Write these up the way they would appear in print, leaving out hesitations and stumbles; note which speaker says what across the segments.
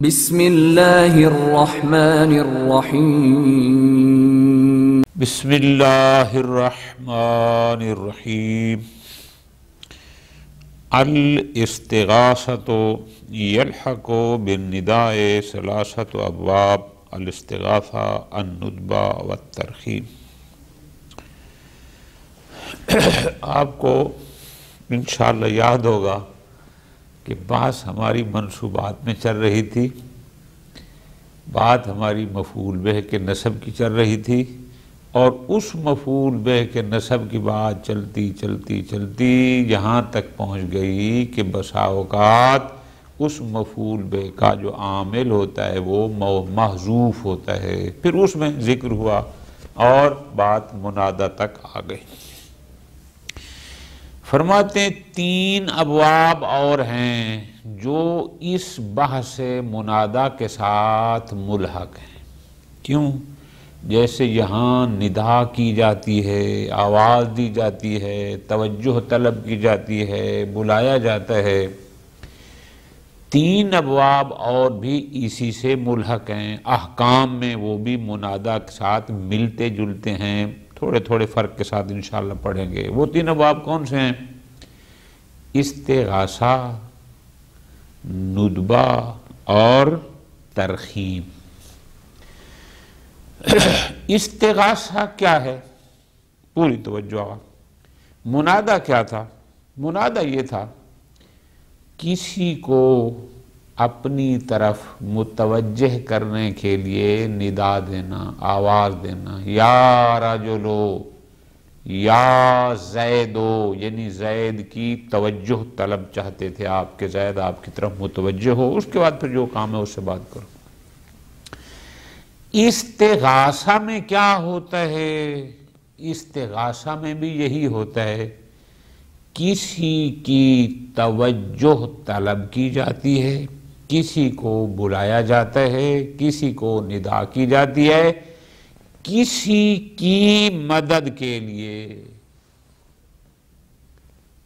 Speaker 1: بسم اللہ الرحمن الرحیم
Speaker 2: بسم اللہ الرحمن الرحیم الاستغاثۃ یلحق بالنداء ثلاثۃ ابواب الاستغاثہ الندبہ والترغیب۔ آپ کو انشاءاللہ یاد ہوگا کہ بات ہماری منصوبات میں چل رہی تھی، بات ہماری مفعول بہ کے نصب کی چل رہی تھی، اور اس مفعول بہ کے نصب کی بات چلتی چلتی چلتی یہاں تک پہنچ گئی کہ بسا اوقات اس مفعول بہ کا جو عامل ہوتا ہے وہ محذوف ہوتا ہے، پھر اس میں ذکر ہوا اور بات منادہ تک آ گئی۔ فرماتے ہیں تین ابواب اور ہیں جو اس بحث منادہ کے ساتھ ملحق ہیں۔ کیوں؟ جیسے یہاں ندا کی جاتی ہے، آواز دی جاتی ہے، توجہ طلب کی جاتی ہے، بلایا جاتا ہے، تین ابواب اور بھی اسی سے ملحق ہیں۔ احکام میں وہ بھی منادہ کے ساتھ ملتے جلتے ہیں، تھوڑے تھوڑے فرق کے ساتھ انشاءاللہ پڑھیں گے۔ وہ تین ابواب کون سے ہیں؟ استغاثہ، ندبہ اور ترغیب۔ استغاثہ کیا ہے؟ پوری توجہ۔ منادہ کیا تھا؟ منادہ یہ تھا کسی کو اپنی طرف متوجہ کرنے کے لیے ندا دینا، آواز دینا، یا رجلو، یا زیدو، یعنی زید کی توجہ طلب چاہتے تھے آپ کہ زید آپ کی طرف متوجہ ہو، اس کے بعد پھر جو کام ہے اس سے بات کرو۔ استغاثہ میں کیا ہوتا ہے؟ استغاثہ میں بھی یہی ہوتا ہے، کسی کی توجہ طلب کی جاتی ہے، کسی کو بلایا جاتا ہے، کسی کو ندا کی جاتی ہے، کسی کی مدد کے لیے۔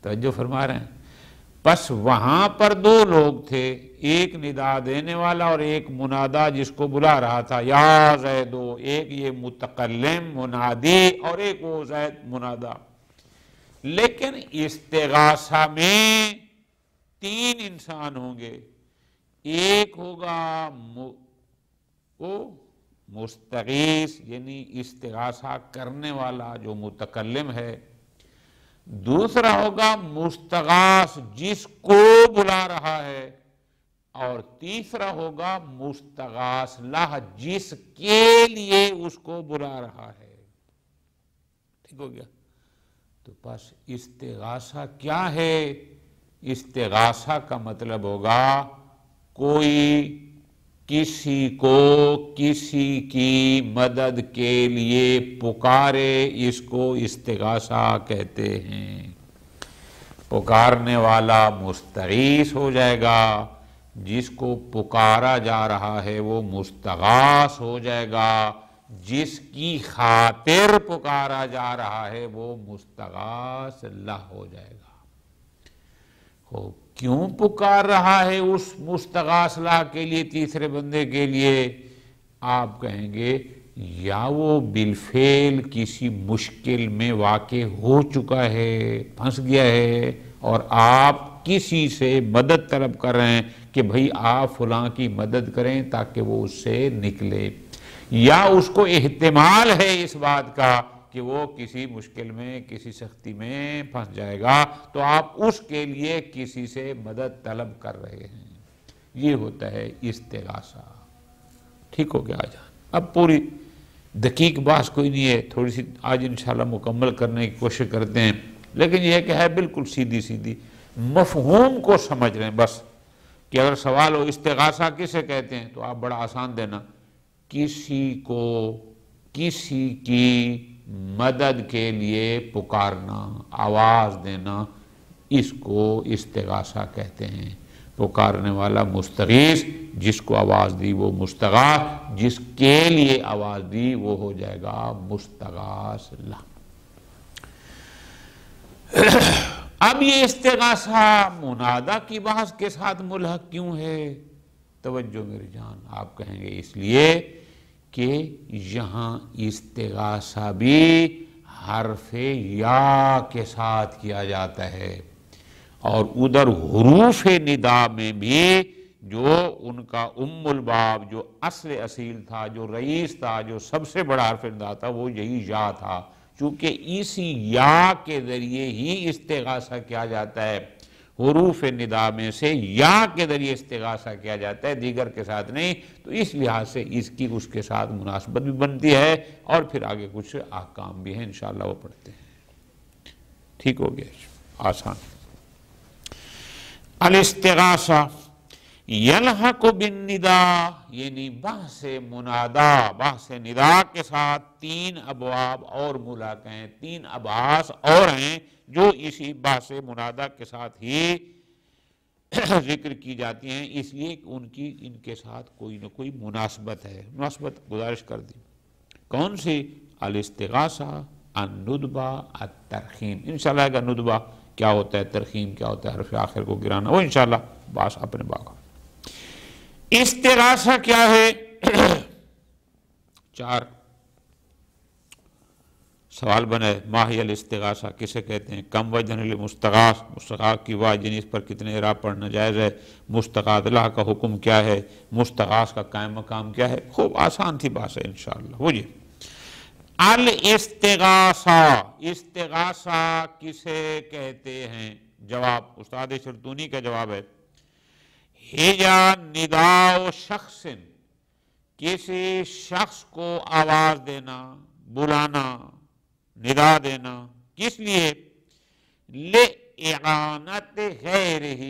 Speaker 2: توجہ فرما رہے ہیں؟ بس وہاں پر دو لوگ تھے، ایک ندا دینے والا اور ایک منادہ جس کو بلا رہا تھا، یا زیدو، ایک یہ متکلم منادی اور ایک وہ زید منادہ۔ لیکن استغاثہ میں تین انسان ہوں گے، ایک ہوگا مستغیث یعنی استغاثہ کرنے والا جو متکلم ہے، دوسرا ہوگا مستغاث جس کو بلا رہا ہے، اور تیسرا ہوگا مستغاث لہ جس کے لیے اس کو بلا رہا ہے۔ ٹھیک ہو گیا؟ تو بس استغاثہ کیا ہے؟ استغاثہ کا مطلب ہوگا کوئی کسی کو کسی کی مدد کے لیے پکارے، اس کو استغاثہ کہتے ہیں۔ پکارنے والا مستغیث ہو جائے گا، جس کو پکارا جا رہا ہے وہ مستغاث ہو جائے گا، جس کی خاطر پکارا جا رہا ہے وہ مستغاث لہ ہو جائے گا۔ کیوں پکار رہا ہے اس مستغاث لہ کے لیے، تیسرے بندے کے لیے؟ آپ کہیں گے یا وہ بالفعل کسی مشکل میں واقع ہو چکا ہے، پھنس گیا ہے، اور آپ کسی سے مدد طلب کر رہے ہیں کہ بھئی آپ فلاں کی مدد کریں تاکہ وہ اس سے نکلے، یا اس کو احتمال ہے اس بات کا کہ وہ کسی مشکل میں کسی سختی میں پھنس جائے گا، تو آپ اس کے لیے کسی سے مدد طلب کر رہے ہیں۔ یہ ہوتا ہے استغاثہ۔ ٹھیک ہو گیا؟ آج اب پوری دقیق بحث کوئی نہیں ہے، تھوڑی سی آج انشاءاللہ مکمل کرنے کی کوشش کرتے ہیں، لیکن یہ کہ ہے بالکل سیدھی سیدھی مفہوم کو سمجھ رہے ہیں بس، کہ اگر سوال ہو استغاثہ کسے کہتے ہیں تو آپ بڑا آسان دینا، کسی کو کسی کی مدد کے لیے پکارنا، آواز دینا، اس کو استغاثہ کہتے ہیں۔ پکارنے والا مستغیث، جس کو آواز دی وہ مستغاث، جس کے لیے آواز دی وہ ہو جائے گا مستغاث لہ۔ اب یہ استغاثہ منادہ کی بحث کے ساتھ ملحق کیوں ہے؟ توجہ میری جان، آپ کہیں گے اس لیے کہ یہاں استغاثہ بھی حرف یا کے ساتھ کیا جاتا ہے، اور ادھر حروف ندا میں بھی جو ان کا الباب جو اصیل تھا، جو رئیس تھا، جو سب سے بڑا حرف ندا تھا، وہ یہی یا تھا، چونکہ اسی یا کے ذریعے ہی استغاثہ کیا جاتا ہے، حروف ندا میں سے یا کے ذریعے استغاثہ کیا جاتا ہے، دیگر کے ساتھ نہیں، تو اس لحاظ سے اس کی اس کے ساتھ مناسبت بھی بنتی ہے، اور پھر آگے کچھ احکام بھی ہیں انشاءاللہ وہ پڑھتے ہیں۔ ٹھیک ہو گیا، آسان۔ الاستغاثہ یلحق بالندا، یعنی بحث منادا، بحث ندا کے ساتھ تین ابواب اور ملاقے ہیں، تین ابحاث اور ہیں جو اسی بحث منادا کے ساتھ ہی ذکر کی جاتی ہیں، اس لیے کہ ان کے ساتھ کوئی نہ کوئی مناسبت ہے، مناسبت گزارش کر دی۔ کون سی؟ الاستغاثہ، الندبہ، الترخیم۔ انشاءاللہ کا ندبہ کیا ہوتا ہے، ترخیم کیا ہوتا ہے، حرف آخر کو گرانا، وہ انشاءاللہ باس اپنے باغ۔ استغاثہ کیا ہے؟ چار سوال بنے، ما ہی الاستغاثہ، کسے کہتے ہیں؟ کم وجہ للمستغاث، مستغاث کی واجب یعنی اس پر کتنے اعراب پڑھنا جائز ہے، مستغاث اللہ کا حکم کیا ہے، مستغاث کا قائم مقام کیا ہے، خوب آسان تھی بات ہے انشاءاللہ۔ وہ جی الاستغاثہ، استغاثہ کسے کہتے ہیں؟ جواب استاد شرطونی کا جواب ہے، ہجا نداء شخص، کسی شخص کو آواز دینا، بلانا، ندا دینا، کس لیے؟ لِإِعَانَتِ غَيْرِهِ،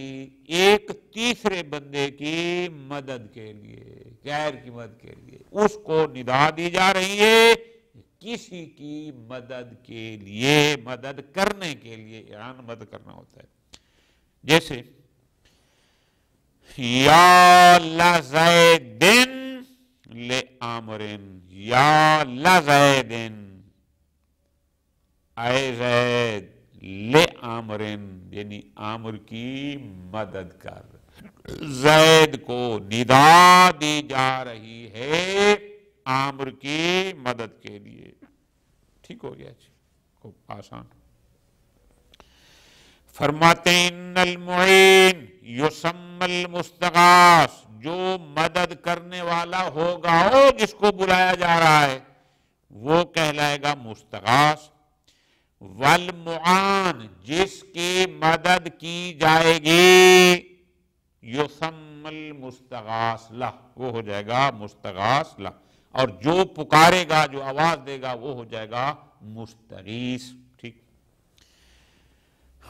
Speaker 2: ایک تیسرے بندے کی مدد کے لیے، غیر کی مدد کے لیے، اس کو ندا دی جا رہی ہے کسی کی مدد کے لیے، مدد کرنے کے لیے، اعان مدد کرنا ہوتا ہے۔ جیسے یا لزیدن لعامرن، یا لزیدن، اے زید، لعامرن، یعنی عامر کی مدد کر، زید کو ندا دی جا رہی ہے عامر کی مدد کے لیے۔ ٹھیک ہو گیا جی، خوب آسان۔ فرماتے ہیں ان المعین یسمی المستغاث، جو مدد کرنے والا ہوگا، وہ جس کو بلایا جا رہا ہے وہ کہلائے گا مستغاث، والمعان، جس کی مدد کی جائے گی، یسمی المستغاث لہ، وہ ہو جائے گا مستغاث لہ، اور جو پکارے گا، جو آواز دے گا، وہ ہو جائے گا مستغیث۔ ٹھیک۔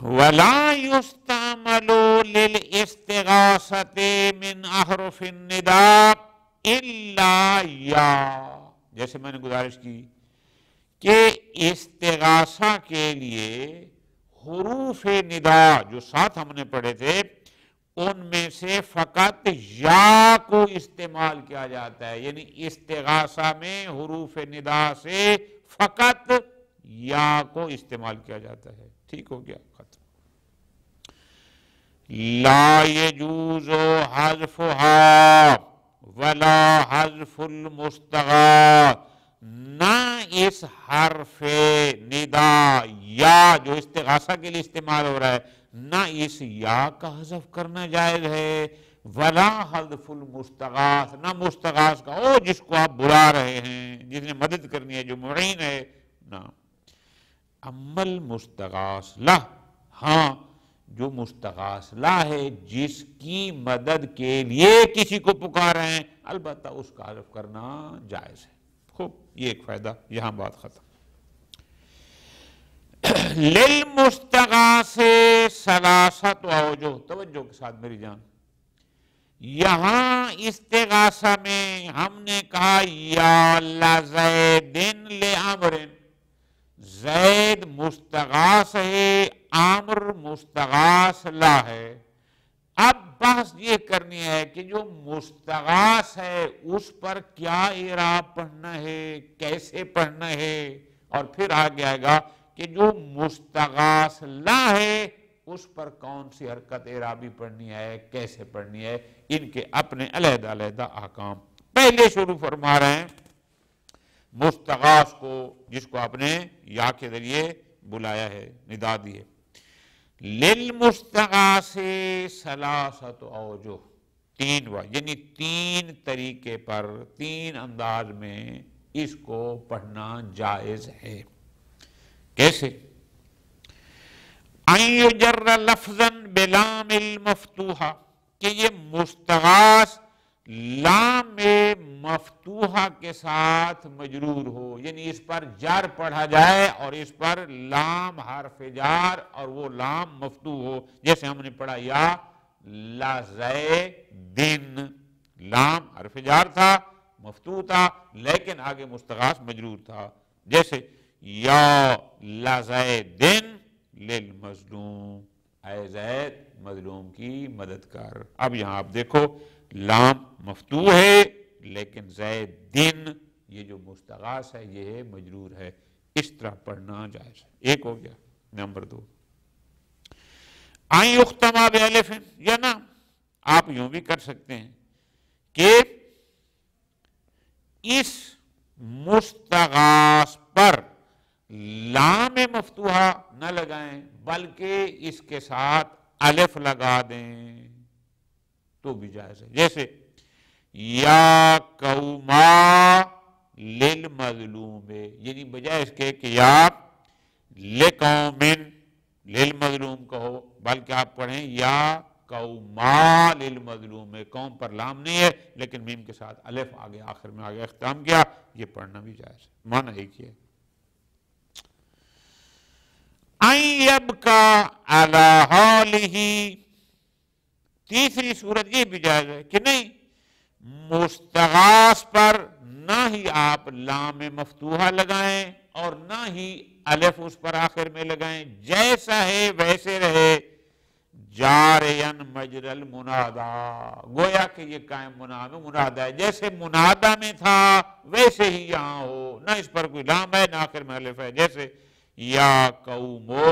Speaker 2: وَلَا يُسْتَعْمَلُ لِلْإِسْتِغَاثَةِ مِنْ أَحْرُفِ النِّدَاءِ إِلَّا يَا، جیسے میں نے گزارش کی کہ استغاثہ کے لیے حروف ندا جو ساتھ ہم نے پڑھے تھے، ان میں سے فقط یا کو استعمال کیا جاتا ہے، یعنی استغاثہ میں حروف ندا سے فقط یا کو استعمال کیا جاتا ہے۔ ٹھیک ہو گیا، ختم۔ لا يجوز حذفها ولا حذف المستغاث، نہ اس حرف ندا یا جو استغاثہ کے لیے استعمال ہو رہا ہے، نہ اس یا کا حذف کرنا جائز ہے، ولا حذف المستغاث، نہ مستغاث کا، او جس کو آپ بلا رہے ہیں، جس نے مدد کرنی ہے، جو معین ہے، نہ۔ اما المستغاث لہ، ہاں جو مستغاث لہ ہے، جس کی مدد کے لیے کسی کو پکار رہے ہیں، البتہ اس کا حذف کرنا جائز ہے۔ خوب، یہ ایک فائدہ، یہاں بات ختم۔ للمستغاث ثلاثۃ اوجہ، توجہ کے ساتھ میری جان، یہاں استغاثہ میں ہم نے کہا یا لزیدن لعامرن، زید مستغاث ہے، عامر مستغاث لا ہے۔ اب بحث یہ کرنی ہے کہ جو مستغاث ہے اس پر کیا اعراب پڑھنا ہے، کیسے پڑھنا ہے، اور پھر آگے آئے گا کہ جو مستغاث لا ہے اس پر کون سی حرکت اعرابی پڑھنی ہے، کیسے پڑھنی ہے، ان کے اپنے علیحدہ علیحدہ احکام۔ پہلے شروع فرما رہے ہیں مستغاث کو، جس کو آپ نے یا کے ذریعے بلایا ہے، ندا دی ہے۔ للمستغاث ثلاثۃ اوجہ، یعنی تین طریقے پر، تین انداز میں اس کو پڑھنا جائز ہے۔ کیسے؟ ان یجر لفظا بلام المفتوحہ، کہ یہ مستغاث لام مفتوحہ کے ساتھ مجرور ہو، یعنی اس پر جار پڑھا جائے اور اس پر لام حرف جار اور وہ لام مفتوح ہو، جیسے ہم نے پڑھا یا لزیدن، لام حرف جار تھا، مفتوح تھا، لیکن آگے مستغاث مجرور تھا، جیسے یا لزیدن للمظلوم، اے زید مظلوم کی مدد کر۔ اب یہاں آپ دیکھو لام مفتوح ہے لیکن زید دن، یہ جو مستغاث ہے یہ ہے مجرور ہے، اس طرح پڑھنا جائز ہے۔ ایک ہو گیا۔ نمبر 2، ان یختم بالف، یا نا آپ یوں بھی کر سکتے ہیں کہ اس مستغاث پر لام مفتوحہ نہ لگائیں بلکہ اس کے ساتھ الف لگا دیں تو بھی جائز ہے، جیسے یا قوما للمظلوم، یعنی بجائے اس کے کہ یا لقومن للمظلوم کہو، بلکہ آپ پڑھیں یا قوما للمظلوم، قوم پر لام نہیں ہے لیکن میم کے ساتھ الف آگے آخر میں آگے اختتام کیا، یہ پڑھنا بھی جائز ہے، معنی ایک ہی ہے۔ ان یبقی علی حالہ، تیسری صورت یہ بھی جائز ہے کہ نہیں مستغاث پر نہ ہی آپ لام مفتوحہ لگائیں اور نہ ہی الف اس پر آخر میں لگائیں، جیسا ہے ویسے رہے، جارین مجر المنادا، گویا کہ یہ قائم منادا ہے، جیسے منادا میں تھا ویسے ہی یہاں ہو، نہ اس پر کوئی لام ہے نہ آخر میں الف ہے، جیسے یا قومو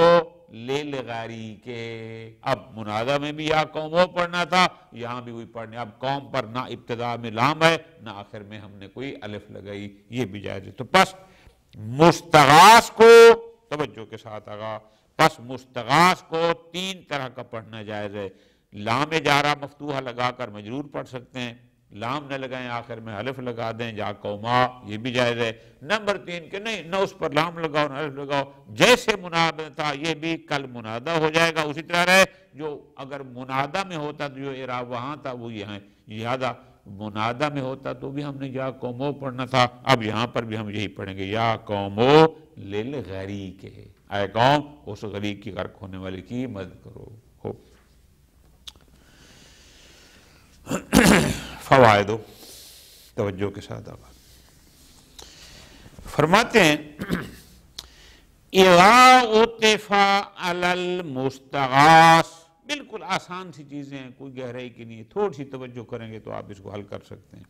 Speaker 2: للغری کے، اب منادہ میں بھی یا قومو پڑھنا تھا، یہاں بھی وہی پڑھنے، اب قوم پر نہ ابتدا میں لام ہے نہ آخر میں ہم نے کوئی الف لگائی، یہ بھی جائز ہے۔ تو پس مستغاث کو توجہ کے ساتھ آگا، پس مستغاث کو تین طرح کا پڑھنا جائز ہے، لام جارہ مفتوحہ لگا کر مجرور پڑھ سکتے ہیں، لام نہ لگائیں آخر میں الف لگا دیں، یا قوما، یہ بھی جائز ہے۔ نمبر 3 کہ نہیں، نہ اس پر لام لگاؤ نہ الف لگاؤ، جیسے منادہ تھا یہ بھی کل منادہ ہو جائے گا، اسی طرح رہے، جو اگر منادہ میں ہوتا تو جو اعراب وہاں تھا وہ یہاں ہے، لہذا منادہ میں ہوتا تو بھی ہم نے یا قومو پڑھنا تھا، اب یہاں پر بھی ہم یہی پڑھیں گے، یا قومو للغریق، اے قوم اس غریق کی غرق ہونے والے کی مدد کرو۔ ہو فوائد توجہ کے ساتھ آگا فرماتے ہیں اذا اتفا علی المستغاث، بالکل آسان سی چیزیں ہیں، کوئی گہرائی کی نہیں ہے، تھوڑی سی توجہ کریں گے تو آپ اس کو حل کر سکتے ہیں۔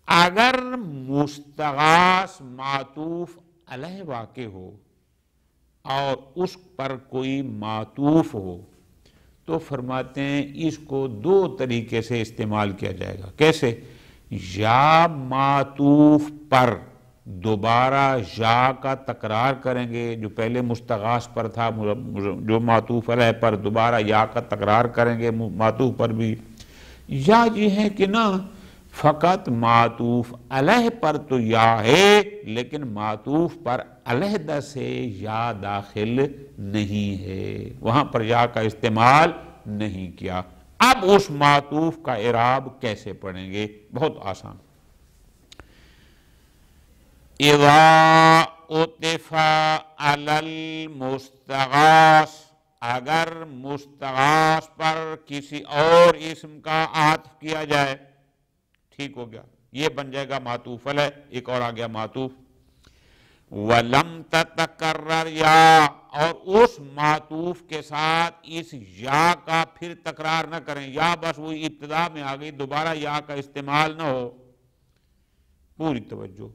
Speaker 2: اگر مستغاث معطوف علیہ واقع ہو اور اس پر کوئی معطوف ہو تو فرماتے ہیں اس کو دو طریقے سے استعمال کیا جائے گا۔ کیسے؟ یا معطوف پر دوبارہ یا کا تکرار کریں گے، جو پہلے مستغاث پر تھا جو معطوف علیہ پر دوبارہ یا کا تکرار کریں گے معطوف پر بھی، یا یہ ہے کہ نہ فقط معطوف علیہ پر تو یا ہے لیکن معطوف پر علیحدہ سے یا داخل نہیں ہے، وہاں پر یا کا استعمال نہیں کیا۔ اب اس معطوف کا اعراب کیسے پڑھیں گے؟ بہت آسان۔ اذا اتفا علی المستغاث، اگر مستغاث پر کسی اور اسم کا عطف کیا جائے، ٹھیک ہو گیا، یہ بن جائے گا معطوف علیہ، ایک اور آ گیا معطوف، وَلَمْ تَتَكَرَّرْ یا، اور اس معطوف کے ساتھ اس یا کا پھر تکرار نہ کریں، یا بس وہی ابتدا میں آ گئی، دوبارہ یا کا استعمال نہ ہو، پوری توجہ،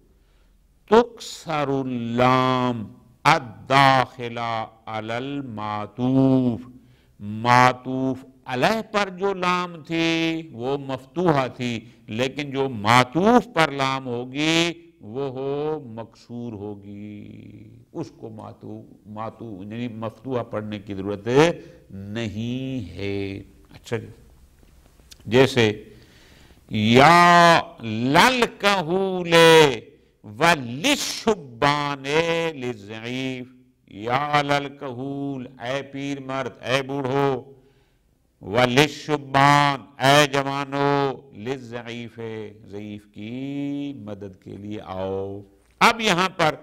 Speaker 2: تُكْسَرُ اللام، الداخلہ علی المعطوف، معطوف علیہ پر جو لام تھی وہ مفتوحہ تھی، لیکن جو معطوف پر لام ہوگی وہ ہو مکسور ہوگی، اس کو معطوف یعنی مفتوحہ پڑھنے کی ضرورت نہیں ہے۔ اچھا جی، جیسے یا للکہول وللشبان للضعیف، یا للکہول اے پیر مرد، اے بوڑھو، وللشبان اے جوانو، للضعیف ضعیف کی مدد کے لیے آؤ۔ اب یہاں پر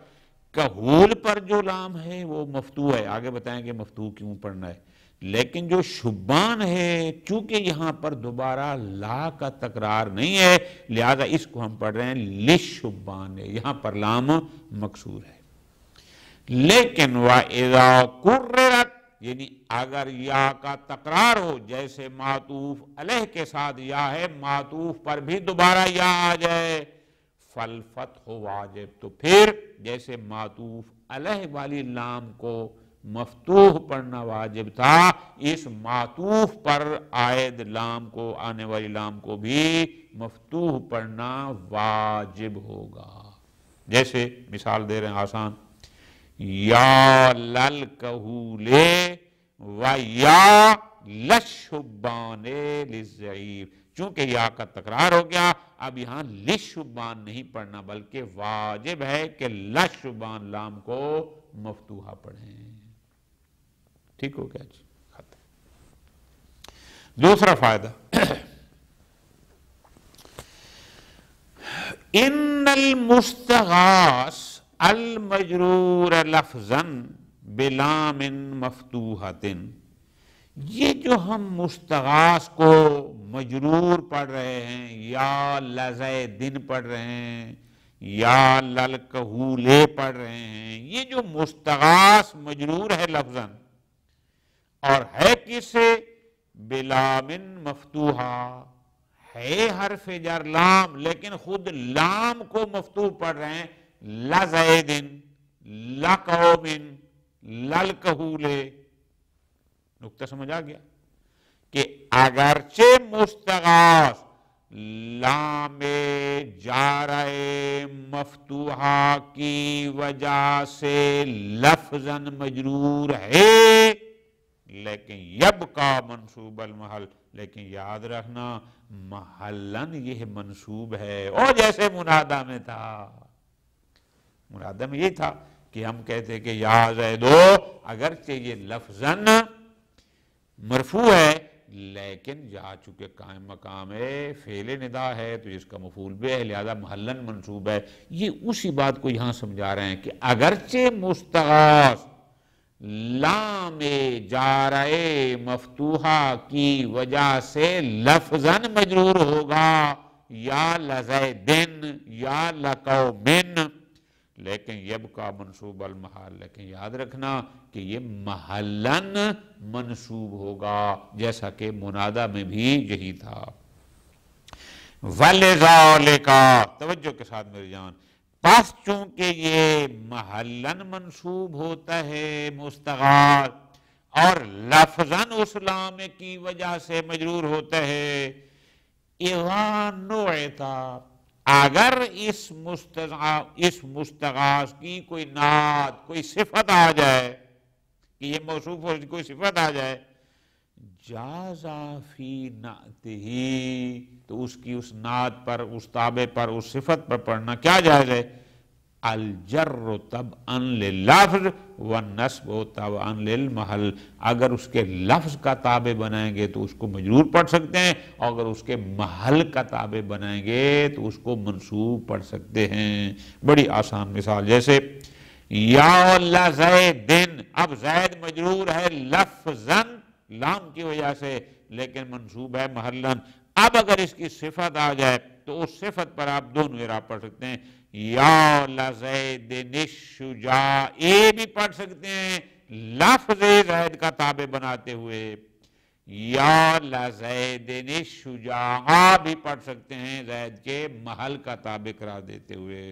Speaker 2: کہول پر جو لام ہے وہ مفتوح ہے، آگے بتائیں کہ مفتوح کیوں پڑھنا ہے، لیکن جو شبان ہے چونکہ یہاں پر دوبارہ لا کا تکرار نہیں ہے لہذا اس کو ہم پڑھ رہے ہیں للشبان، یہاں پر لام مکسور ہے۔ لیکن وَإِذَا قُرِّرَتْ، یعنی اگر یا کا تکرار ہو، جیسے معطوف علیہ کے ساتھ یا ہے، معطوف پر بھی دوبارہ یا آ جائے، فالفتح واجب، تو پھر جیسے معطوف علیہ والی لام کو مفتوح پڑھنا واجب تھا، اس معطوف پر عائد لام کو، آنے والی لام کو بھی مفتوح پڑھنا واجب ہوگا۔ جیسے مثال دے رہے ہیں آسان، یا للکہول و یا للشبان للضعیف، چونکہ یا کا تکرار ہو گیا اب یہاں للشبان نہیں پڑھنا بلکہ واجب ہے کہ للشبان لام کو مفتوحہ پڑھیں۔ ٹھیک ہو گیا جی، دوسرا فائدہ، ان المستغاث المجرور لفظا بلام مفتوحۃ، یہ جو ہم مستغاث کو مجرور پڑھ رہے ہیں، یا لزیدن پڑھ رہے ہیں، یا للکہولے پڑھ رہے ہیں، یہ جو مستغاث مجرور ہے لفظاً اور ہے کس سے؟ بلام مفتوحہ، ہے حرف جر لام لیکن خود لام کو مفتوح پڑھ رہے ہیں، لزیدن، لقومن، للکہولے۔ نکتہ سمجھ آ گیا کہ اگرچہ مستغاث لام جارہ مفتوحہ کی وجہ سے لفظاً مجرور ہے لیکن یبقى منصوب المحل، لیکن یاد رکھنا محلاً یہ منصوب ہے، اور جیسے منادہ میں تھا، منادہ میں یہ تھا کہ ہم کہتے کہ یا زیدو، اگرچہ یہ لفظاً مرفوع ہے لیکن جہاں چونکہ قائم مقام ہے، فعل ندا ہے تو اس کا مفعول بھی ہے لہذا محلاً منصوب ہے۔ یہ اسی بات کو یہاں سمجھا رہے ہیں کہ اگرچہ مستغاث لام جارہ مفتوحہ کی وجہ سے لفظاً مجرور ہوگا، یا لزیدن یا لقومن، لیکن یبقى منصوب المحل، لیکن یاد رکھنا کہ یہ محلاً منصوب ہوگا، جیسا کہ منادہ میں بھی یہی تھا۔ وَلِذَالِكَ، توجہ کے ساتھ میری جان، پس چونکہ یہ محلاً منصوب ہوتا ہے مستغاث اور لفظاً اس لام کی وجہ سے مجرور ہوتا ہے، اِذَا نُعِتَ، اگر اس مستغاث کی کوئی نعت، کوئی صفت آ جائے کہ یہ موصوف ہو، کوئی صفت آ جائے، جازا فی نعتہ، تو اس کی اس نعت پر، اس تابع پر، اس صفت پر پڑھنا کیا جائز ہے؟ الجر تبعا لللفظ والنصب تبعا للمحل، اگر اس کے لفظ کا تابع بنائیں گے تو اس کو مجرور پڑھ سکتے ہیں، اور اگر اس کے محل کا تابع بنائیں گے تو اس کو منصوب پڑھ سکتے ہیں۔ بڑی آسان مثال، جیسے یا لزیدن، اب زید مجرور ہے لفظاً لام کی وجہ سے لیکن منصوب ہے محلاً، اب اگر اس کی صفت آ جائے تو اس صفت پر آپ دونوں اعراب پڑھ سکتے ہیں، یا لزیدن الشجاع بھی پڑھ سکتے ہیں لفظ زید کا تابع بناتے ہوئے، یا لزیدن الشجاع بھی پڑھ سکتے ہیں زید کے محل کا تابع قرار دیتے ہوئے،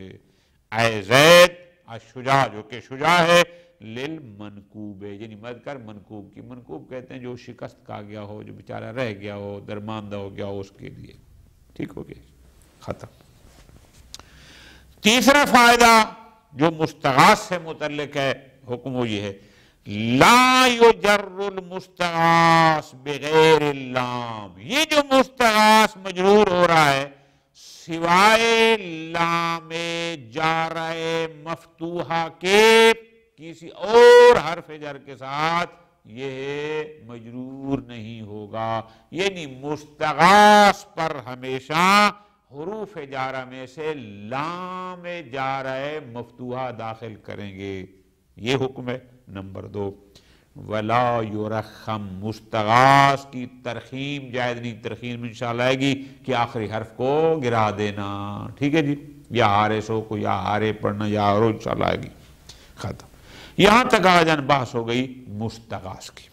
Speaker 2: اے زید الشجاع جو کہ شجاع ہے، للمنکوب یعنی مد کر منکوب کی، منکوب کہتے ہیں جو شکست کھا گیا ہو، جو بیچارہ رہ گیا ہو، درماندہ ہو گیا ہو، اس کے لیے. ٹھیک ہو گیا، ختم. تیسرا فائدہ جو مستغاث سے متعلق ہے حکم وہ یہ ہے، لا یجر المستغاث بغیر اللام. یہ جو مستغاث مجرور ہو رہا ہے سوائے لام جارہ مفتوحہ کے کسی اور حرف جر کے ساتھ یہ مجرور نہیں ہوگا. یعنی مستغاث پر ہمیشہ حروف جارہ میں سے لام جارہ مفتوحہ داخل کریں گے. یہ حکم ہے. نمبر 2، ولا یرخم، مستغاث کی ترخیم جائز نہیں. ترخیم انشاءاللہ آئے گی کہ آخری حرف کو گرا دینا. ٹھیک ہے جی، یا ہارے سو کو یا ہارے پڑھنا یا ہارو انشاءاللہ آئے گی. ختم. یہاں تک آ جان بحث ہو گئی مستغاث کی.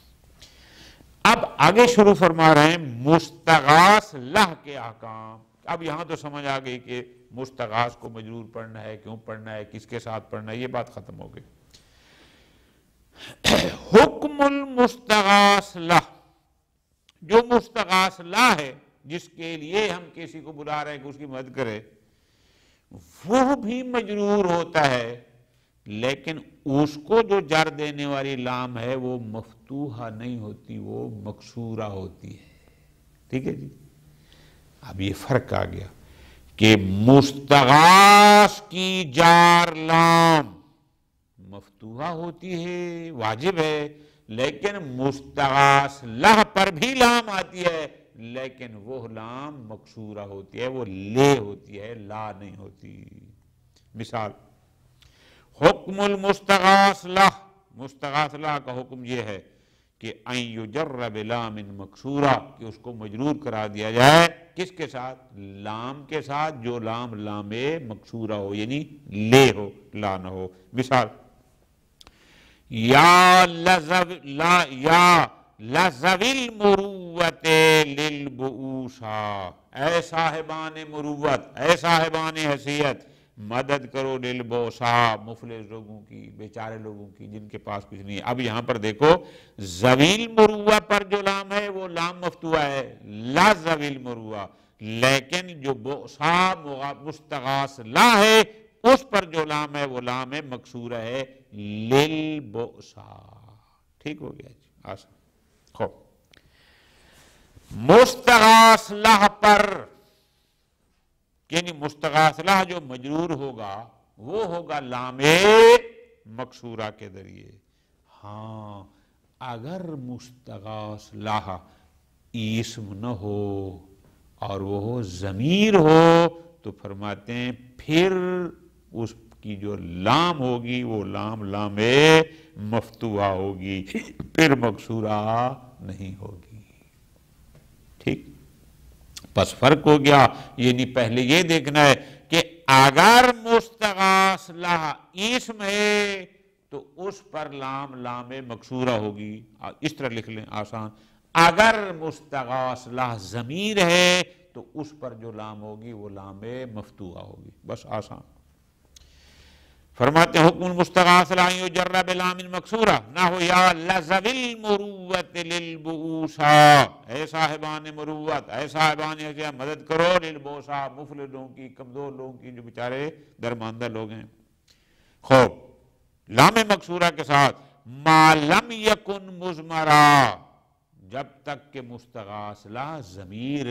Speaker 2: اب آگے شروع فرما رہے ہیں مستغاث لہ کے احکام. اب یہاں تو سمجھ آ گئی کہ مستغاث کو مجرور پڑھنا ہے، کیوں پڑھنا ہے، کس کے ساتھ پڑھنا ہے، یہ بات ختم ہو گئی. حکم المستغاث لہ، جو مستغاث لہ ہے جس کے لیے ہم کسی کو بلا رہے ہیں کہ اس کی مدد کرے، وہ بھی مجرور ہوتا ہے، لیکن اس کو جو جر دینے والی لام ہے وہ مفتوحہ نہیں ہوتی، وہ مکسورہ ہوتی ہے. ٹھیک ہے جی. اب یہ فرق آ گیا کہ مستغاث کی جار لام مفتوحہ ہوتی ہے، واجب ہے، لیکن مستغاث لہ پر بھی لام آتی ہے لیکن وہ لام مکسورہ ہوتی ہے، وہ لے ہوتی ہے، لا نہیں ہوتی. مثال، حکم المستغاث لہ، مستغاث لہ کا حکم یہ ہے کہ ان یجر بلام مکسورہ، کہ اس کو مجرور کرا دیا جائے. کس کے ساتھ؟ لام کے ساتھ، جو لام لام مکسورہ ہو یعنی لے ہو، لا نہ ہو. مثال، یا لذوی المروت للبؤوسا، اے صاحبان مروت، اے صاحبان حیثیت، مدد کرو للبؤوسا، مفلس لوگوں کی، بیچارے لوگوں کی جن کے پاس کچھ نہیں ہے. اب یہاں پر دیکھو ذویل مروہ پر جو لام ہے وہ لام مفتوحہ ہے، لا ذویل مروہ، لیکن جو بؤسا مستغاث لا ہے اس پر جو لام ہے وہ لام مکسورہ ہے، للبؤسا. ٹھیک ہو گیا جی، آسان. خوب، مستغاث لہ پر، یعنی مستغاث لہ جو مجرور ہوگا وہ ہوگا لام مکسورہ کے ذریعے. ہاں، اگر مستغاث لہ اسم نہ ہو اور وہ ہو ضمیر ہو تو فرماتے ہیں پھر اس کی جو لام ہوگی وہ لام لام مفتوحہ ہوگی، پھر مکسورہ نہیں ہوگی. ٹھیک، پس فرق ہو گیا. یعنی پہلے یہ دیکھنا ہے کہ اگر مستغاث لہ اسم ہے تو اس پر لام لام مکسورہ ہوگی. اس طرح لکھ لیں آسان، اگر مستغاث لہ ضمیر ہے تو اس پر جو لام ہوگی وہ لام مفتوحہ ہوگی. بس آسان. فرماتے ہیں حکم المستغاث لا یجر بلام مکسورہ نحو یا لذوی المروت للبؤوسا، اے صاحبان مروت، اے صاحبان حیثیت، مدد کرو للبؤوسا، مفلس لوگوں کی، کمزور لوگوں کی، جو بیچارے درماندہ لوگ ہیں. خوب، لام مکسورہ کے ساتھ ما لم یکن مضمرا، جب تک کہ مستغاث لہ ضمیر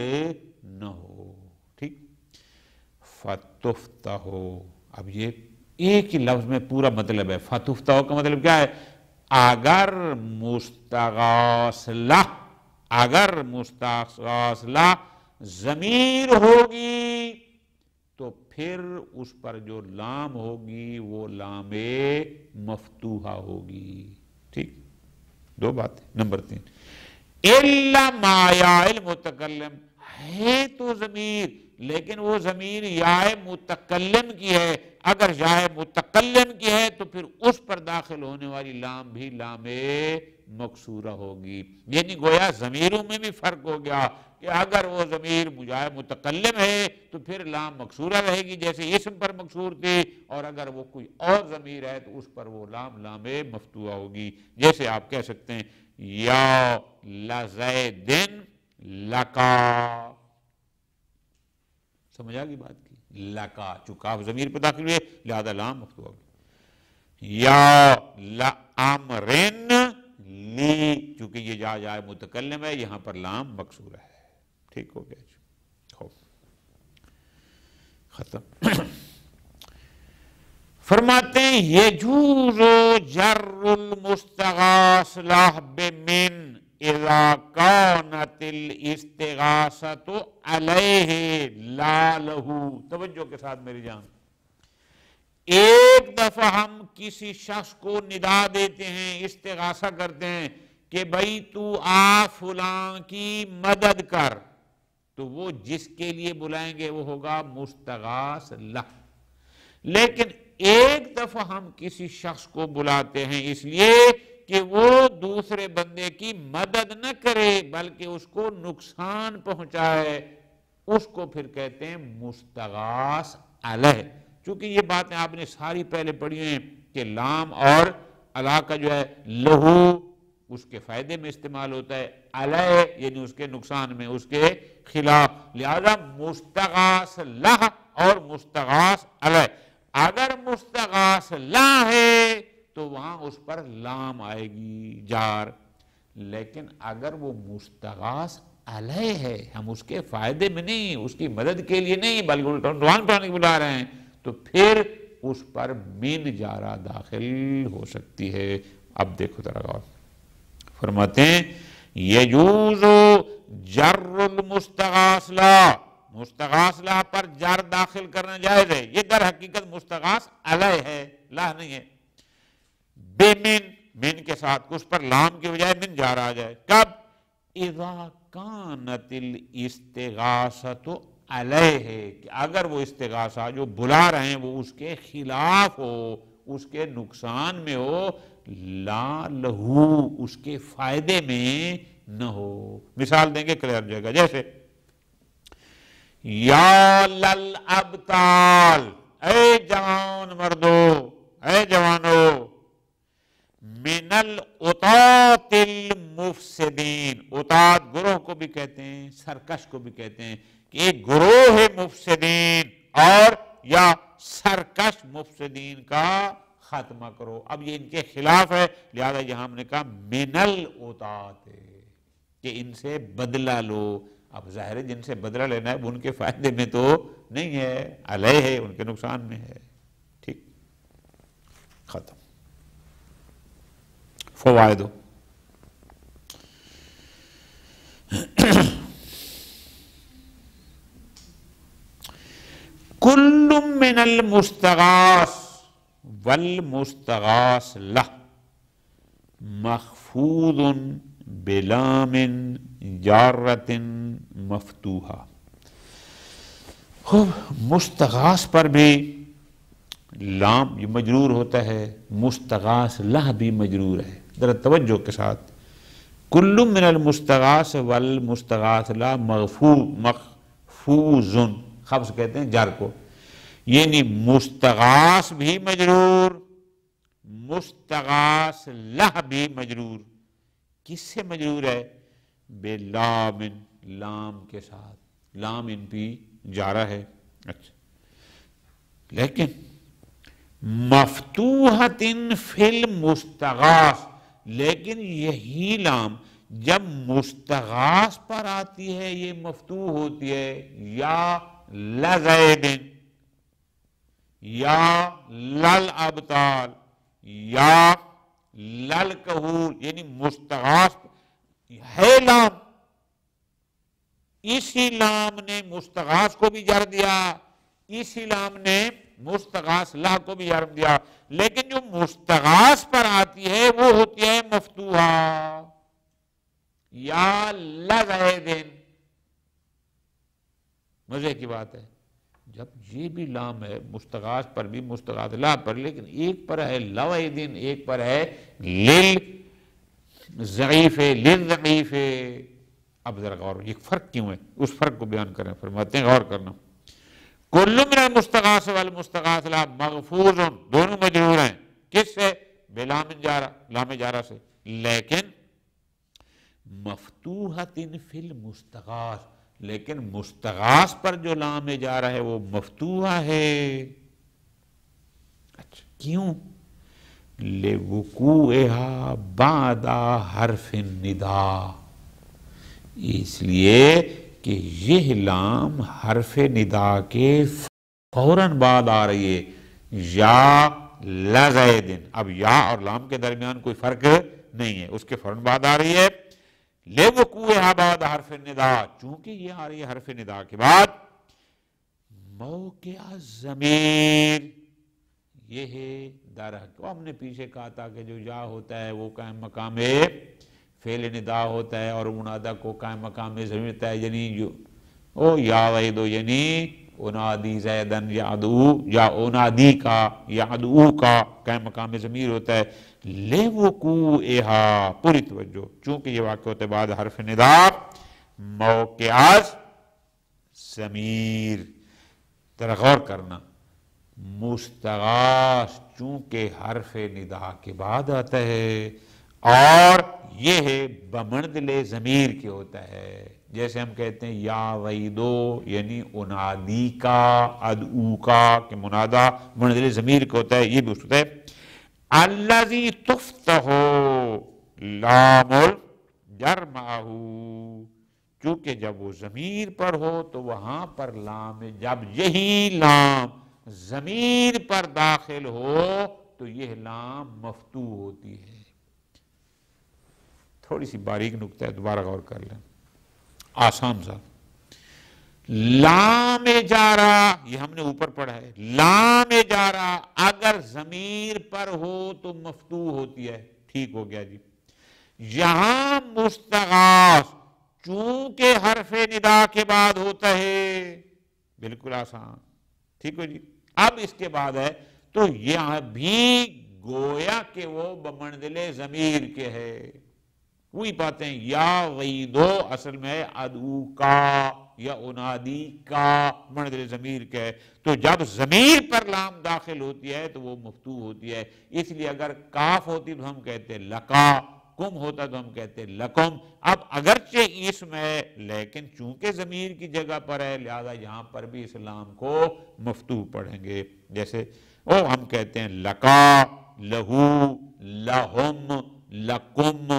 Speaker 2: نہ ہو. ٹھیک، فتفتح، اب یہ ایک ہی لفظ میں پورا مطلب ہے. فتفتح کا مطلب کیا ہے؟ اگر مستغاث لہ، اگر مستغاث لہ ضمیر ہوگی تو پھر اس پر جو لام ہوگی وہ لام مفتوحہ ہوگی. ٹھیک، دو باتیں. نمبر 3، الا ما یا المتکلم، ہے تو ضمیر، لیکن وہ ضمیر یا متکلم کی ہے. اگر یا متکلم کی ہے تو پھر اس پر داخل ہونے والی لام بھی لام مکسورہ ہوگی. یعنی گویا ضمیروں میں بھی فرق ہو گیا کہ اگر وہ ضمیر یا متکلم ہے تو پھر لام مکسورہ رہے گی جیسے اسم پر مکسور تھی، اور اگر وہ کوئی اور ضمیر ہے تو اس پر وہ لام مفتوحہ ہوگی. جیسے آپ کہہ سکتے ہیں یا لزیدن لکا. سمجھ آ گئی بات کی؟ لکا چونکہ آپ ضمیر پہ داخل ہوئے لہذا لام مفتوحہ ہوگی. یا لامرن لی، چونکہ یہ جا متکلم ہے یہاں پر لام مکسورہ ہے. ٹھیک ہو گیا جی، ختم. فرماتے ہیں یجوز جر المستغاث لہ بمن اذا کانت الاستغاثۃ علیہ لا لہو. توجہ کے ساتھ میری جان، ایک دفعہ ہم کسی شخص کو ندا دیتے ہیں، استغاثہ کرتے ہیں کہ بھائی تو آ فلاں کی مدد کر، تو وہ جس کے لیے بلائیں گے وہ ہوگا مستغاث لہ. لیکن ایک دفعہ ہم کسی شخص کو بلاتے ہیں اس لیے کہ وہ دوسرے بندے کی مدد نہ کرے بلکہ اس کو نقصان پہنچائے، اس کو پھر کہتے ہیں مستغاث علیہ. چونکہ یہ باتیں آپ نے ساری پہلے پڑھی ہیں کہ لام اور علیہ کا جو ہے لہو اس کے فائدے میں استعمال ہوتا ہے، علیہ یعنی اس کے نقصان میں، اس کے خلاف. لہذا مستغاث لہ اور مستغاث علیہ. اگر مستغاث لہ ہے تو وہاں اس پر لام آئے گی جار، لیکن اگر وہ مستغاث علیہ ہے، ہم اس کے فائدے میں نہیں، اس کی مدد کے لیے نہیں بلکہ ڈوان پانے کے بلا رہے ہیں، تو پھر اس پر من جارہ داخل ہو سکتی ہے. اب دیکھو ذرا غور، فرماتے ہیں یجوز جر المستغاث لا، مستغاث لا پر جر داخل کرنا جائز ہے. یہ در حقیقت مستغاث علیہ ہے، لا نہیں ہے. بے من کے ساتھ اس پر لام کی بجائے من جار آ جائے. کب؟ اذا کانت الاستغاثۃ علیہ ہے، کہ اگر وہ استغاثہ جو بلا رہے ہیں وہ اس کے خلاف ہو، اس کے نقصان میں ہو، لا لہو اس کے فائدے میں نہ ہو. مثال دیں گے کلیئر ہو جائے گا. جیسے یا لل ابطال، اے جوان مردو، اے جوانو، من العطاة المفسدین. عطاة گروہ کو بھی کہتے ہیں، سرکش کو بھی کہتے ہیں کہ ایک گروہ مفسدین اور یا سرکش مفسدین کا خاتمہ کرو. اب یہ ان کے خلاف ہے لہذا یہاں ہم نے کہا من العطاة کہ ان سے بدلہ لو. اب ظاہر ہے جن سے بدلہ لینا ہے ان کے فائدے میں تو نہیں ہے، علیہ ہے، ان کے نقصان میں ہے. ٹھیک، ختم. فوائد کل من المستغاث والمستغاث لہ مخفوض بلام جارت مفتوحہ. خوب، مستغاث پر بھی لام یہ مجرور ہوتا ہے، مستغاث لہ بھی مجرور ہے. ذرا توجہ کے ساتھ، کل من المستغاث والمستغاث لہ مخفوض، خفض کہتے ہیں جار کو، یعنی مستغاث بھی مجرور، مستغاث لہ بھی مجرور. کس سے مجرور ہے؟ بلام، لام کے ساتھ. لام ان پہ جارہ ہے. اچھا، لیکن مفتوحۃ فی المستغاث، لیکن یہی لام جب مستغاث پر آتی ہے یہ مفتوح ہوتی ہے. یا لزید، یا لل ابطال، یا لل کہول، یعنی مستغاث ہے لام. اسی لام نے مستغاث کو بھی جر دیا، اسی لام نے مستغاث لہ کو بھی جر دیا، لیکن جو مستغاث پر آتی ہے وہ ہوتی ہے مفتوحہ. یا لزید، مزے کی بات ہے، جب یہ بھی لام ہے مستغاث پر بھی مستغاث لا پر، لیکن ایک پر ہے لوعیدن، ایک پر ہے للضعیف للضعیف. اب ذرا غور، یہ فرق کیوں ہے، اس فرق کو بیان کریں. فرماتے ہیں غور کرنا، کل من المستغاث والمستغاث لا مغفوظ، دونوں مجرور ہیں کس سے؟ بلام جارہ، لام جارہ سے، لیکن مفتوحۃ فی المستغاث، لیکن مستغاث پر جو لام جارہ ہے وہ مفتوحہ ہے. اچھا کیوں؟ لوقوعها بعد حرف النداء، اس لیے کہ یہ لام حرف ندا کے فوراً بعد آ رہی ہے، یا لزیدن. اب یا اور لام کے درمیان کوئی فرق نہیں ہے، اس کے فوراً بعد آ رہی ہے. لوقوعها بعد حرف النداء، چونکہ یہ آ رہی ہے حرف ندا کے بعد. موقع الضمیر، یہ ہے در حق، ہم نے پیچھے کہا تھا کہ جو یا ہوتا ہے وہ قائم مقام فعل ندا ہوتا ہے، اور منادہ کو قائم مقام ضمیر ہوتا ہے، یعنی جو او یا وحیدو، یعنی انادی زیدن یعدو، یا انادی کا یعدو کا قائم مقام ضمیر ہوتا ہے. لوقوعها، پوری توجہ، چونکہ یہ واقع ہوتا ہے بعد حرف ندا، موقع ضمیر. ذرا غور کرنا، مستغاث چونکہ حرف ندا کے بعد آتا ہے، اور یہ ہے بمنزل ضمیر کے ہوتا ہے. جیسے ہم کہتے ہیں یا ویدو، یعنی انادی کا، ادعو کا، کہ منادہ منزل ضمیر کا ہوتا ہے، یہ بھی اس ہوتا ہے. الذی تفتح لام الجر معہ، چونکہ جب وہ ضمیر پر ہو تو وہاں پر لام، جب یہی لام ضمیر پر داخل ہو تو یہ لام مفتوح ہوتی ہے. تھوڑی سی باریک نکتہ ہے، دوبارہ غور کر لیں، آسان سا. لام جارہ، یہ ہم نے اوپر پڑھا ہے، لام جارہ اگر ضمیر پر ہو تو مفتوح ہوتی ہے، ٹھیک ہو گیا جی. یہاں مستغاث چونکہ حرف ندا کے بعد ہوتا ہے، بالکل آسان، ٹھیک ہو جی. اب اس کے بعد ہے تو یہاں بھی گویا کہ وہ بمنزل ضمیر کے ہے. وہی باتیں، یا ویدو اصل میں ادعو کا یا انادی کا منزل ضمیر کے ہے، تو جب ضمیر پر لام داخل ہوتی ہے تو وہ مفتوح ہوتی ہے. اس لیے اگر کاف ہوتی تو ہم کہتے لکا، کم ہوتا تو ہم کہتے لکم. اب اگرچہ اسم ہے لیکن چونکہ ضمیر کی جگہ پر ہے، لہذا یہاں پر بھی اس لام کو مفتوح پڑھیں گے. جیسے ہم کہتے ہیں لکا، لہو، لہم، لکم،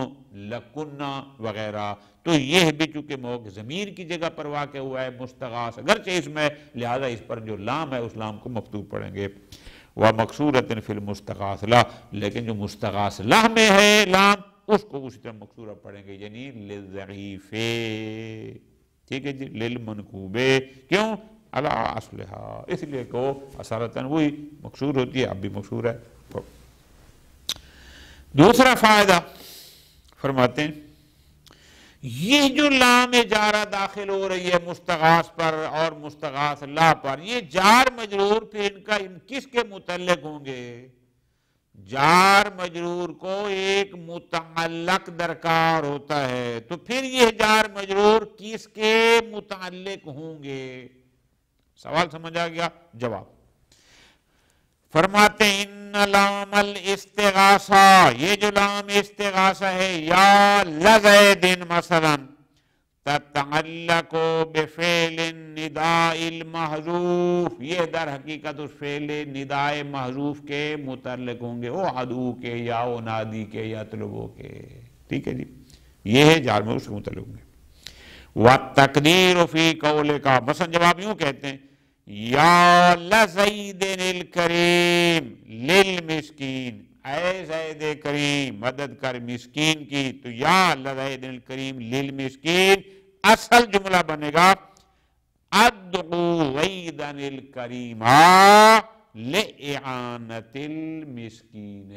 Speaker 2: لکنہ وغیرہ. تو یہ بھی چونکہ موقع ضمیر کی جگہ پر واقع ہوا ہے مستغاث اگرچہ اس میں، لہذا اس پر جو لام ہے اس لام کو مفتوح پڑھیں گے. وَمَقْصُورَةٍ فِي الْمُسْتَغَاثِ لَا، لیکن جو مستغاث لَہ میں ہے لام اس کو اسی طرح مقصورہ پڑھیں گے، یعنی لِلضَّعِیفِ، ٹھیک ہے جی، لِلْمَنْقُوبِ. کیوں؟ عَلَىٰ أَصْلِهَا، اس لیے کہ اصالتاً وہی مقصور ہوتی ہے، اب بھی مقصور ہے. دوسرا فائدہ فرماتے ہیں، یہ جو لام جارہ داخل ہو رہی ہے مستغاث پر اور مستغاث لا پر، یہ جار مجرور پھر ان کس کے متعلق ہوں گے؟ جار مجرور کو ایک متعلق درکار ہوتا ہے، تو پھر یہ جار مجرور کس کے متعلق ہوں گے؟ سوال سمجھ آ گیا؟ جواب فرماتے ہیں ان لام الاستغاثہ، یہ جو لام استغاثہ ہے، یا لزیدن مثلا، تتعلق بفعل النداء المحذوف، یہ در حقیقت اس فعل نداء محذوف کے متعلق ہوں گے، او عدو کے یا او نادی کے یا طلبوں کے. ٹھیک ہے جی، یہ ہے جار میں اس کے متعلق ہوں گے. وَالتَّقْدِيرُ فِي قَوْلِكَ، مثلا جب آپ یوں کہتے ہیں یا لزیدن الکریم للمسکین، اے زید کریم مدد کر مسکین کی، تو یا لزیدن الکریم للمسکین اصل جملہ بنے گا ادعو زیدن الکریم لِإِعَانَةِ الْمِسْكِينِ،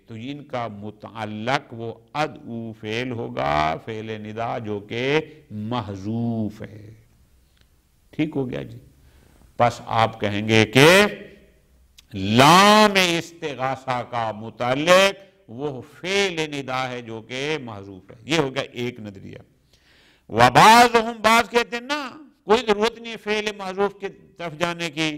Speaker 2: تو ان کا متعلق وہ ادعو فعل ہوگا، فعل ندا جو کہ محذوف ہے. ٹھیک ہو گیا جی. پس آپ کہیں گے کہ لام استغاثہ کا متعلق وہ فعل ندا ہے جو کہ محذوف ہے. یہ ہو گیا ایک نظریہ. وبعضهم بعض کہتے ہیں نا کوئی ضرورت نہیں فعل محذوف کی طرف جانے کی.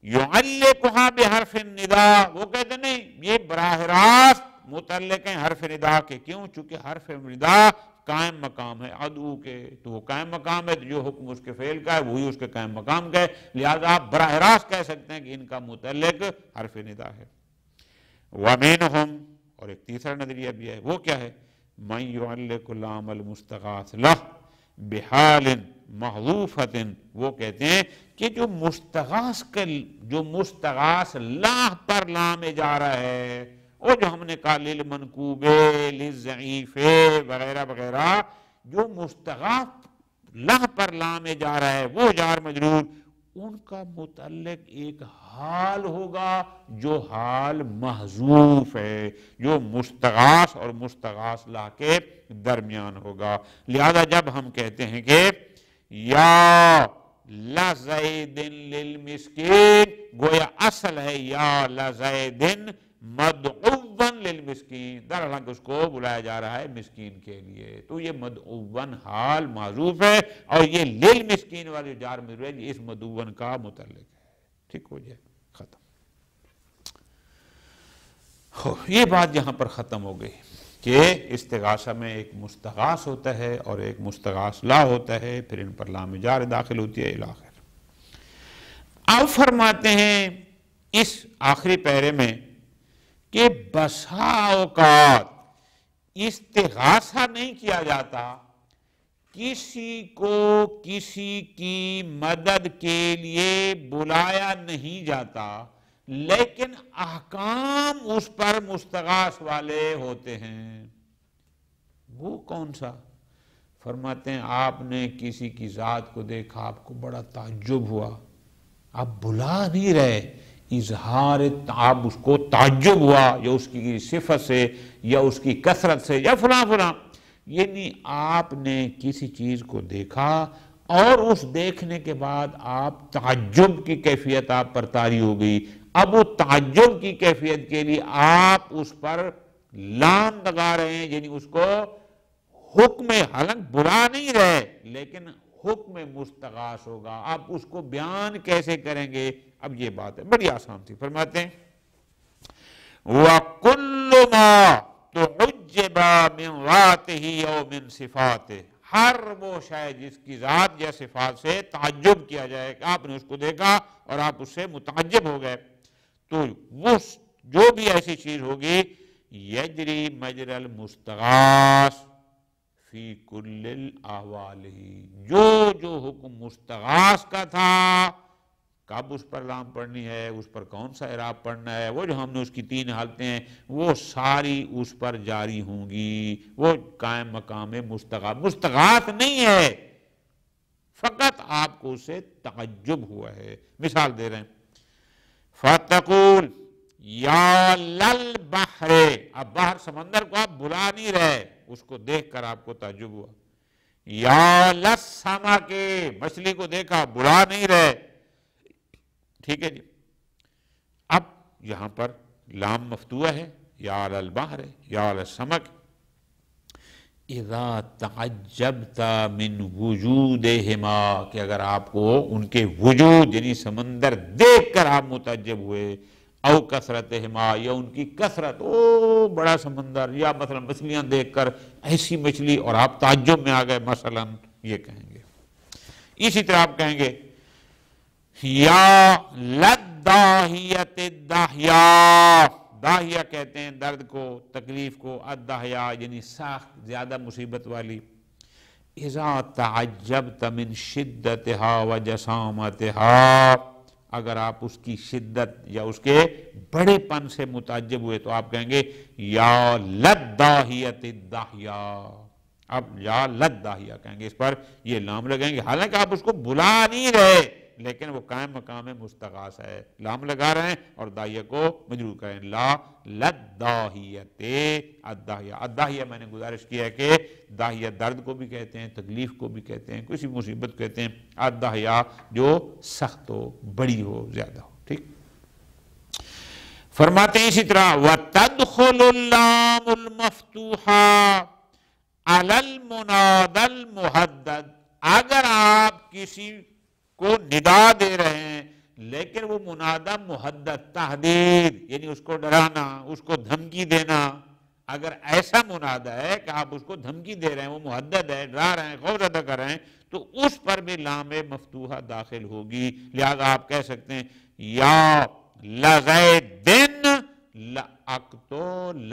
Speaker 2: یعلقها بحرف النداء وہ کہتے ہیں نہیں یہ براہ راست متعلق ہیں حرف ندا کے. کیوں؟ چونکہ حرف ندا قائم مقام ہے ادعو کے، تو وہ قائم مقام ہے تو جو حکم اس کے فعل کا ہے وہی اس کے قائم مقام کا ہے، لہذا آپ براہ راست کہہ سکتے ہیں کہ ان کا متعلق حرف ندا ہے. وَمِنْهُمْ اور ایک تیسرا نظریہ بھی ہے، وہ کیا ہے؟ مَنْ يُعَلِّقُ اللَّامَ الْمُسْتَغَاثِ لَهُ بِحَالٍ مَحْذُوفَةٍ وہ کہتے ہیں کہ جو مستغاث لاہ پر لام جا رہا ہے، اور جو ہم نے کہا للمنکوب للضعیف وغیرہ وغیرہ، جو مستغاث لاہ پر لام جا رہا ہے وہ جار مجرور، ان کا متعلق ایک حال ہوگا جو حال محذوف ہے، جو مستغاث اور مستغاث لا کے درمیان ہوگا. لہذا جب ہم کہتے ہیں کہ یا لزید للمسکین، گویا اصل ہے یا لزید مدعوً للمسکین، در حالانکہ اس کو بلایا جا رہا ہے مسکین کے لیے، تو یہ مدعوً حال معذوف ہے، اور یہ للمسکین والی جار مجرور ہے اس مدعوً کا متعلق ہے. ٹھیک ہو جائے، ختم. یہ بات یہاں پر ختم ہو گئی کہ استغاثہ میں ایک مستغاث ہوتا ہے اور ایک مستغاث لا ہوتا ہے، پھر ان پر لام جار داخل ہوتی ہے الاخر. اب فرماتے ہیں اس آخری پیرے میں کہ بسا اوقات استغاثہ نہیں کیا جاتا، کسی کو کسی کی مدد کے لیے بلایا نہیں جاتا، لیکن احکام اس پر مستغاث والے ہوتے ہیں. وہ کون سا؟ فرماتے ہیں آپ نے کسی کی ذات کو دیکھا، آپ کو بڑا تعجب ہوا، آپ بلا نہیں رہے، اظہار آپ اس کو تعجب ہوا یا اس کی صفت سے یا اس کی کثرت سے یا فلاں فلاں، یعنی آپ نے کسی چیز کو دیکھا اور اس دیکھنے کے بعد آپ تعجب کی کیفیت آپ پر طاری ہو گئی. اب وہ تعجب کی کیفیت کے لیے آپ اس پر لام لگا رہے ہیں، یعنی اس کو حکم حالانکہ بلا نہیں رہے لیکن حکم مستغاث ہوگا. آپ اس کو بیان کیسے کریں گے؟ اب یہ بات ہے بڑی آسان تھی. فرماتے ہیں وَكُلُّ مَا تُعُجِّبَ مِنْ ذَاتِهِ أَوْ مِنْ صِفَاتِهِ، ہر وہ شے جس کی ذات یا صفات سے تعجب کیا جائے کہ آپ نے اس کو دیکھا اور آپ اس سے متعجب ہو گئے، تو وہ جو بھی ایسی چیز ہوگی یجری مجری المستغاث فی کل الاحوال، جو حکم مستغاث کا تھا، کب اس پر لام پڑھنی ہے، اس پر کون سا اعراب پڑھنا ہے، وہ جو ہم نے اس کی 3 حالتیں ہیں وہ ساری اس پر جاری ہوں گی. وہ قائم مقام مستغاث نہیں ہے، فقط آپ کو اسے تعجب ہوا ہے. مثال دے رہے ہیں فَتَقُولْ یا للبحر، اب بحر سمندر کو آپ بلا نہیں رہے، اس کو دیکھ کر آپ کو تعجب ہوا. یا للسمک، مچھلی کو دیکھا بلا نہیں رہے. ٹھیک ہے جی. اب یہاں پر لام مفتوح ہے، یا للبحر یا للسمک. اذا تعجبت من وجودہما، کہ اگر آپ کو ان کے وجود یعنی سمندر دیکھ کر آپ متعجب ہوئے، او کثرتہما، یا ان کی کثرت، او بڑا سمندر، یا مثلا مچھلیاں دیکھ کر ایسی مچھلی اور آپ تعجب میں آ گئے مثلا، یہ کہیں گے. اسی طرح آپ کہیں گے یا للداہیۃ الداہیہ، داہیہ کہتے ہیں درد کو، تکلیف کو، الداہیہ یعنی سخت زیادہ مصیبت والی. اذا تعجبت من شدتها و جسامتها، اگر آپ اس کی شدت یا اس کے بڑے پن سے متعجب ہوئے تو آپ کہیں گے یا للداہیۃ الداہیہ. اب یا للداہیہ کہیں گے، اس پر یہ لام لگیں گے، حالانکہ آپ اس کو بلا نہیں رہے لیکن وہ قائم مقام مستغاث ہے، لام لگا رہے ہیں اور داہیہ کو مجرور کریں، لا للداہیت الداہیہ۔ الداہیہ میں نے گزارش کیا ہے کہ داہیہ درد کو بھی کہتے ہیں، تکلیف کو بھی کہتے ہیں، کسی مصیبت کو کہتے ہیں، الداہیہ جو سخت ہو، بڑی ہو، زیادہ ہو، ٹھیک۔ فرماتے ہیں اسی طرح وَتَدْخُلُ اللَّامُ الْمَفْتُوحَ عَلَى الْمُنَادَى الْمُحَدَّدِ، اگر آپ کسی کو ندا دے رہے ہیں لیکن وہ منادہ محدد، تحدید یعنی اس کو ڈرانا، اس کو دھمکی دینا، اگر ایسا منادہ ہے کہ آپ اس کو دھمکی دے رہے ہیں، وہ محدد ہے، ڈرا رہے ہیں، خوف زدہ کر رہے ہیں، تو اس پر بھی لام مفتوحہ داخل ہوگی، لہذا آپ کہہ سکتے ہیں یا لزیدن لأقتلنکا،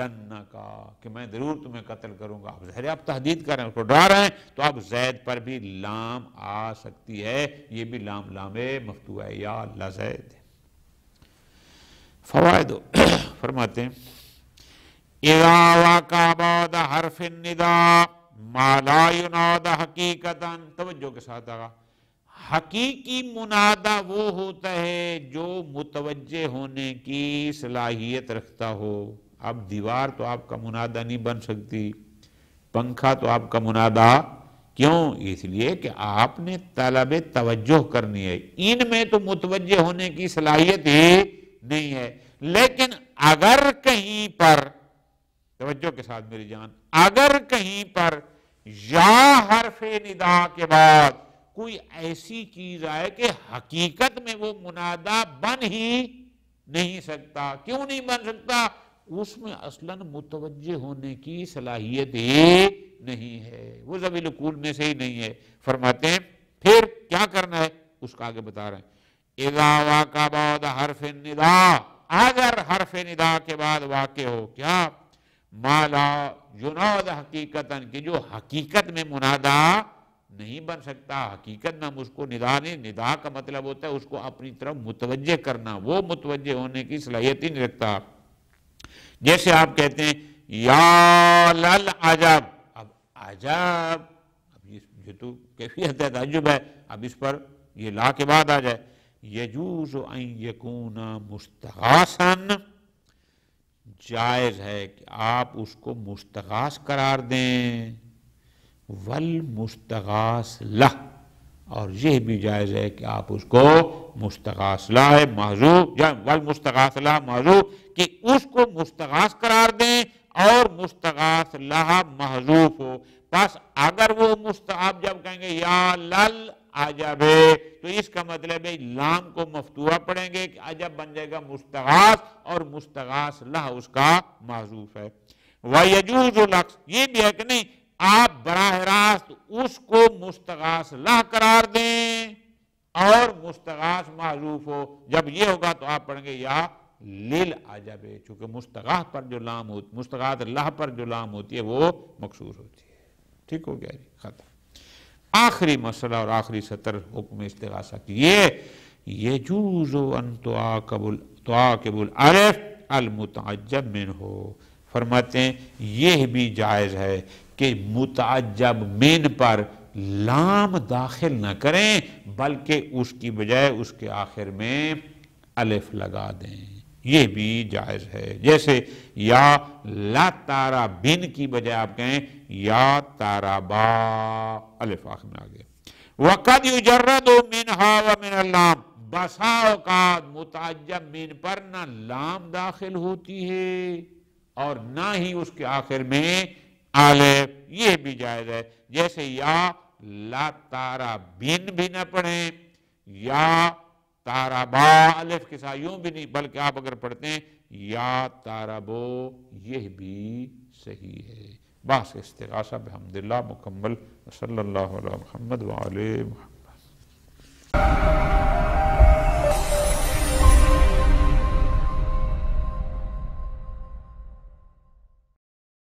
Speaker 2: کہ میں ضرور تمہیں قتل کروں گا۔ آپ ظاہر آپ تحدید کر رہے ہیں، اس کو ڈرا رہے ہیں، تو اب زید پر بھی لام آ سکتی ہے، یہ بھی لام مفتوح ہے، یا لزید۔ فوائد فرماتے ہیں اذا وقع بعد حرف النداء ما لا يناد حقیقتاً، توجہ کے ساتھ آگا، حقیقی منادہ وہ ہوتا ہے جو متوجہ ہونے کی صلاحیت رکھتا ہو۔ اب دیوار تو آپ کا منادہ نہیں بن سکتی، پنکھا تو آپ کا منادہ، کیوں؟ اس لیے کہ آپ نے طلب توجہ کرنی ہے، ان میں تو متوجہ ہونے کی صلاحیت ہی نہیں ہے۔ لیکن اگر کہیں پر، توجہ کے ساتھ میری جان، اگر کہیں پر یا حرف ندا کے بعد کوئی ایسی چیز آئے کہ حقیقت میں وہ منادہ بن ہی نہیں سکتا، کیوں نہیں بن سکتا؟ اس میں اصلاً متوجہ ہونے کی صلاحیت ہی نہیں ہے، وہ ذوی العقول میں سے ہی نہیں ہے۔ فرماتے ہیں پھر کیا کرنا ہے، اس کا آگے بتا رہے ہیں اذا وقع بعد حرف النداء، اگر حرف ندا کے بعد واقع ہو کیا، ما لا یناد حقیقتاً، کہ جو حقیقت میں منادہ نہیں بن سکتا، حقیقت میں ہم اس کو ندا نہیں، ندا کا مطلب ہوتا ہے اس کو اپنی طرف متوجہ کرنا، وہ متوجہ ہونے کی صلاحیت ہی نہیں رکھتا۔ جیسے آپ کہتے ہیں یا للعجب، اب عجب، اب یہ تو کیفیت ہے، تعجب ہے، اب اس پر یہ لا کے بعد آ جائے، یجوز ان یکون مستغاثا، جائز ہے کہ آپ اس کو مستغاث قرار دیں، والمستغاث لہ، اور یہ بھی جائز ہے کہ آپ اس کو مستغاث لہ محذوف، یا والمستغاث لہ محذوف، کہ اس کو مستغاث قرار دیں اور مستغاث لہ محذوف ہو۔ پس اگر وہ آپ جب کہیں گے یا لل عجب، تو اس کا مطلب ہے لام کو مفتوحہ پڑھیں گے کہ عجب بن جائے گا مستغاث، اور مستغاث لہ اس کا محذوف ہے۔ وَيَجُوزُ الْعَكْسُ، یہ بھی ہے کہ نہیں آپ براہ راست اس کو مستغاث لہ قرار دیں اور مستغاث محذوف ہو، جب یہ ہوگا تو آپ پڑھیں گے یا للعجب، چونکہ مستغاث پر جو لام ہوتی، مستغاث لہ پر جو لام ہوتی ہے وہ مکسور ہوتی ہے۔ ٹھیک ہو گیا جی، ختم۔ آخری مسئلہ اور آخری سطر حکم استغاثہ کی، یہ یجوز ان تعاقب الالف المتعجب منہ، فرماتے ہیں یہ بھی جائز ہے کہ متعجب من پر لام داخل نہ کریں، بلکہ اس کی بجائے اس کے آخر میں الف لگا دیں، یہ بھی جائز ہے۔ جیسے یا لا تارا بن کی بجائے آپ کہیں یا تارا با، الف آخر میں آگئے۔ وَقَدْ يُجَرَّدُ مِنْهَا وَمِنَ اللَّامِ، بسا اوقات متعجب من پر نہ لام داخل ہوتی ہے اور نہ ہی اس کے آخر میں الف، یہ بھی جائز ہے۔ جیسے یا لا تارا بن بھی نہ پڑھیں، یا تارا با الف کے ساتھ یوں بھی نہیں، بلکہ آپ اگر پڑھتے ہیں یا تارا بو، یہ بھی صحیح ہے۔ بحث استغاثہ بحمداللہ مکمل، صلی اللہ علیہ محمد وعلیہ محمد۔